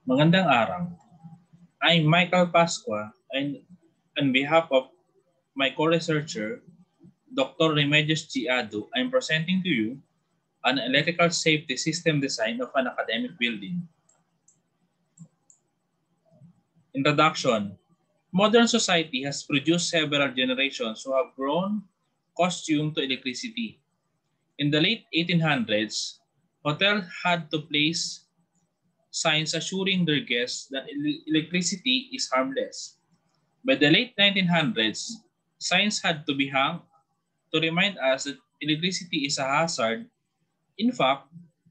Magandang araw. I'm Michael Pasqua, and on behalf of my co-researcher, Dr. Remedios Giado, I'm presenting to you an electrical safety system design of an academic building. Introduction. Modern society has produced several generations who have grown accustomed to electricity. In the late 1800s, hotels had to place signs assuring their guests that electricity is harmless. By the late 1900s, signs had to be hung to remind us that electricity is a hazard. In fact,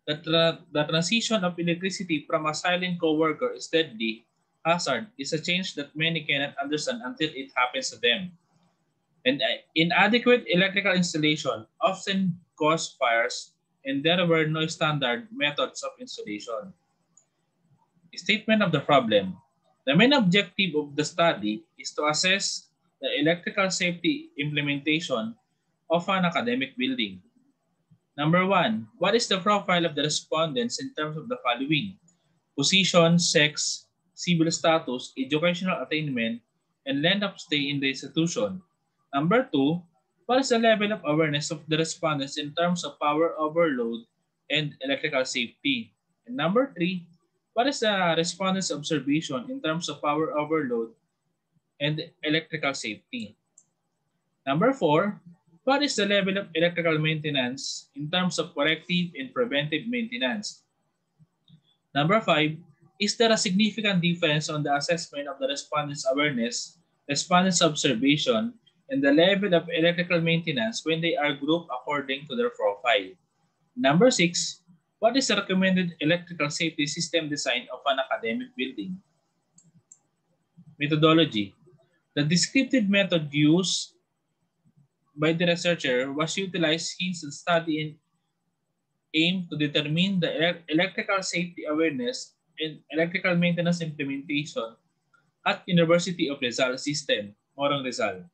the transition of electricity from a silent coworker is deadly hazard is a change that many cannot understand until it happens to them. And inadequate electrical installation often caused fires, and there were no standard methods of installation. Statement of the problem. The main objective of the study is to assess the electrical safety implementation of an academic building. Number 1, what is the profile of the respondents in terms of the following? Position, sex, civil status, educational attainment, and length of stay in the institution. Number 2, what is the level of awareness of the respondents in terms of power overload and electrical safety? And number 3, what is the respondent's observation in terms of power overload and electrical safety? Number 4, what is the level of electrical maintenance in terms of corrective and preventive maintenance? Number 5, is there a significant difference on the assessment of the respondent's awareness, respondent's observation, and the level of electrical maintenance when they are grouped according to their profile? Number 6, what is the recommended electrical safety system design of an academic building? Methodology. The descriptive method used by the researcher was utilized in the study and aimed to determine the electrical safety awareness and electrical maintenance implementation at University of Rizal System, Morong Rizal.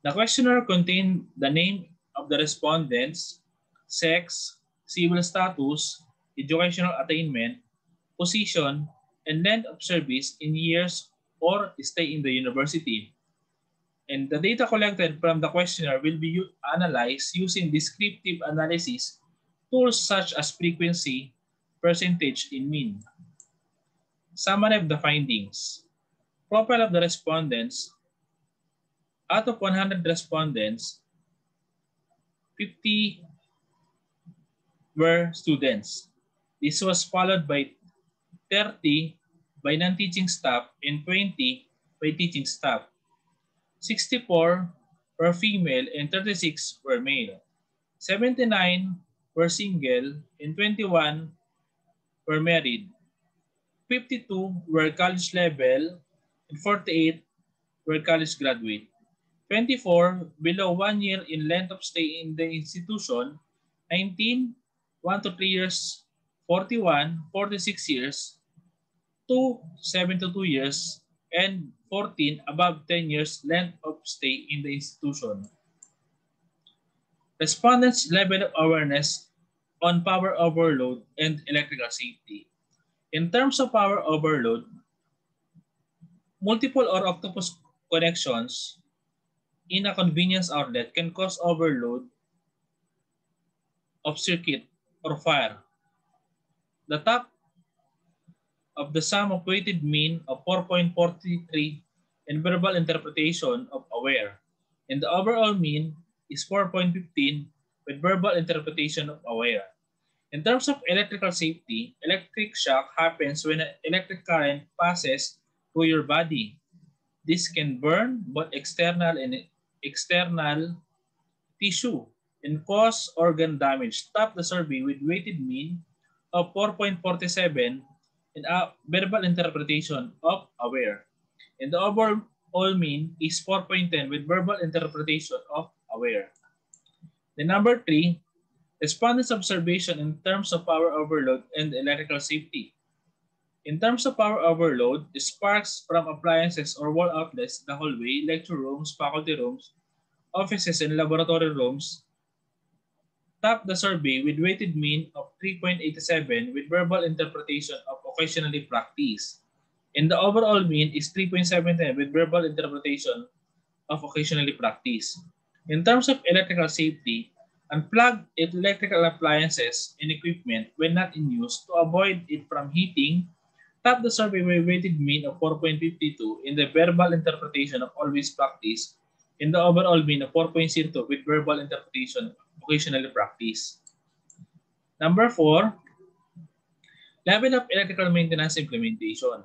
The questionnaire contained the name of the respondents, sex, civil status, educational attainment, position, and length of service in years or stay in the university. And the data collected from the questionnaire will be analyzed using descriptive analysis tools such as frequency, percentage, and mean. Summary of the findings. Profile of the respondents. Out of 100 respondents, 50 were students. This was followed by 30 by non-teaching staff and 20 by teaching staff. 64 were female and 36 were male. 79 were single and 21 were married. 52 were college level and 48 were college graduate. 24 below 1 year in length of stay in the institution. 19 1 to 3 years, 41, 46 years, 2, 7 to 2 years, and 14 above 10 years length of stay in the institution. Respondents' level of awareness on power overload and electrical safety. In terms of power overload, multiple or octopus connections in a convenience outlet can cause overload of circuit or fire. The top of the sum of weighted mean of 4.43 and verbal interpretation of aware, and the overall mean is 4.15 with verbal interpretation of aware. In terms of electrical safety, electric shock happens when an electric current passes through your body. This can burn both external and external tissue and cause organ damage. Top the survey with weighted mean of 4.47 and a verbal interpretation of aware. And the overall mean is 4.10 with verbal interpretation of aware. The number 3, respondents' observation in terms of power overload and electrical safety. In terms of power overload, sparks from appliances or wall outlets in the hallway, lecture rooms, faculty rooms, offices, and laboratory rooms top the survey with weighted mean of 3.87 with verbal interpretation of occasionally practiced. And the overall mean is 3.79 with verbal interpretation of occasionally practiced. In terms of electrical safety, unplug electrical appliances and equipment when not in use to avoid it from heating. Top the survey with weighted mean of 4.52 in the verbal interpretation of always practice, in the overall mean of 4.02 with verbal interpretation occasionally practice. Number 4, level of electrical maintenance implementation.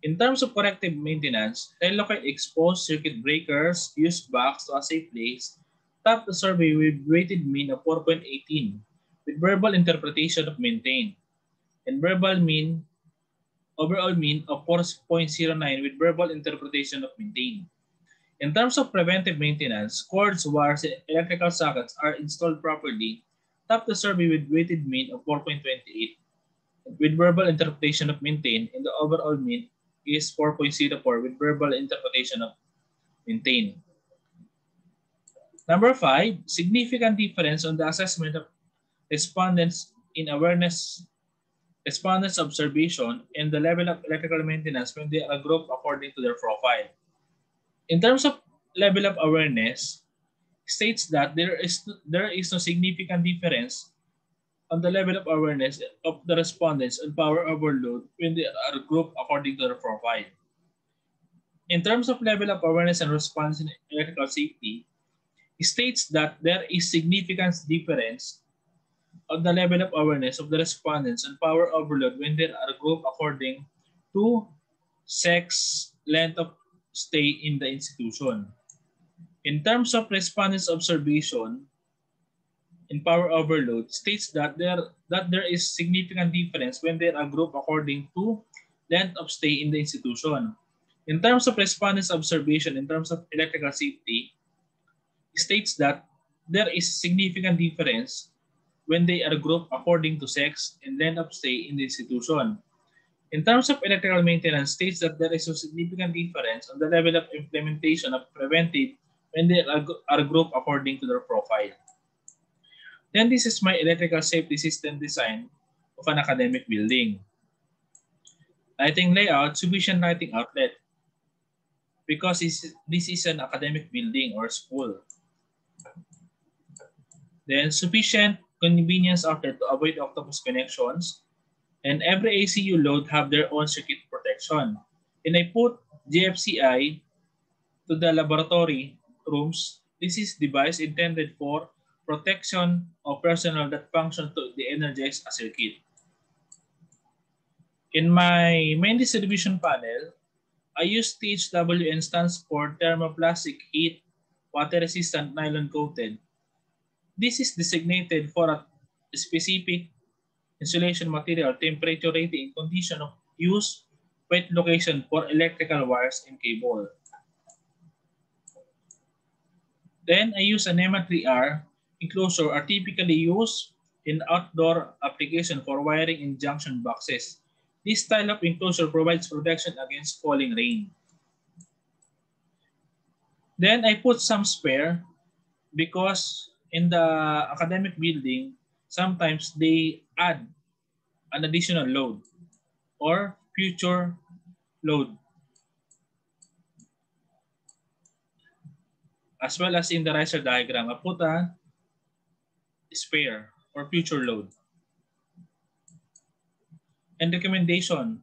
In terms of corrective maintenance, relocate exposed circuit breakers, fuse box to a safe place. Top the survey with weighted mean of 4.18 with verbal interpretation of maintain, and overall mean of 4.09 with verbal interpretation of maintain. In terms of preventive maintenance, cords, wires, and electrical sockets are installed properly. Top the survey with weighted mean of 4.28 with verbal interpretation of maintain, and the overall mean is 4.04 with verbal interpretation of maintain. Number 5, significant difference on the assessment of respondents in awareness, respondents' observation, and the level of electrical maintenance when they are grouped according to their profile. In terms of level of awareness, states that there is no significant difference on the level of awareness of the respondents on power overload when they are grouped according to their profile. In terms of level of awareness and response in electrical safety, states that there is significant difference on the level of awareness of the respondents on power overload when they are grouped according to sex, length of stay in the institution. In terms of respondents' observation in power overload, states that there is significant difference when they are grouped according to length of stay in the institution. In terms of respondents' observation in terms of electrical safety, states that there is significant difference when they are grouped according to sex and length of stay in the institution. In terms of electrical maintenance, states that there is a significant difference on the level of implementation of preventive when they are grouped according to their profile. Then this is my electrical safety system design of an academic building. Lighting layout, sufficient lighting outlet, because this is an academic building or school. Then sufficient convenience outlet to avoid octopus connections, and every ACU load have their own circuit protection. And I put GFCI to the laboratory rooms. This is device intended for protection of personnel that function to de-energize a circuit. In my main distribution panel, I use THWN stands for thermoplastic heat water resistant nylon coated. This is designated for a specific insulation material, temperature rating, condition of use, wet location for electrical wires and cable. Then I use an M3R enclosure are typically used in outdoor application for wiring in junction boxes. This style of enclosure provides protection against falling rain. Then I put some spare because in the academic building, sometimes they add an additional load or future load. As well as in the riser diagram, I put a spare or future load. And recommendation.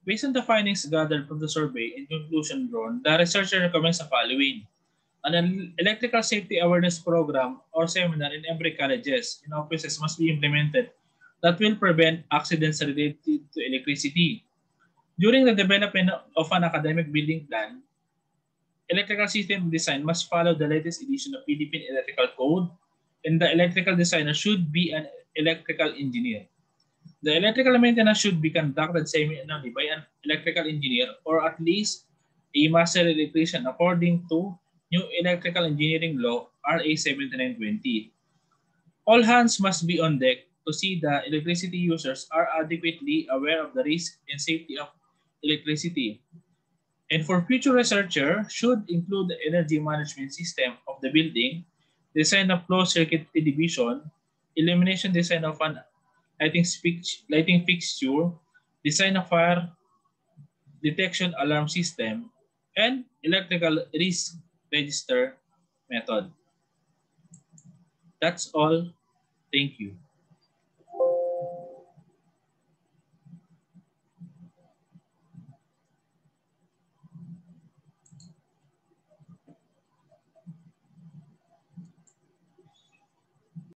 Based on the findings gathered from the survey and conclusion drawn, the researcher recommends the following. An electrical safety awareness program or seminar in every colleges and offices must be implemented that will prevent accidents related to electricity. During the development of an academic building plan, electrical system design must follow the latest edition of Philippine Electrical Code, and the electrical designer should be an electrical engineer. The electrical maintenance should be conducted semi-annually by an electrical engineer or at least a master electrician according to New Electrical Engineering Law RA 7920. All hands must be on deck to see the electricity users are adequately aware of the risk and safety of electricity. And for future researcher, should include the energy management system of the building, design of closed circuit division, illumination design of an lighting fixture, design a fire detection alarm system, and electrical risk register method. That's all. Thank you.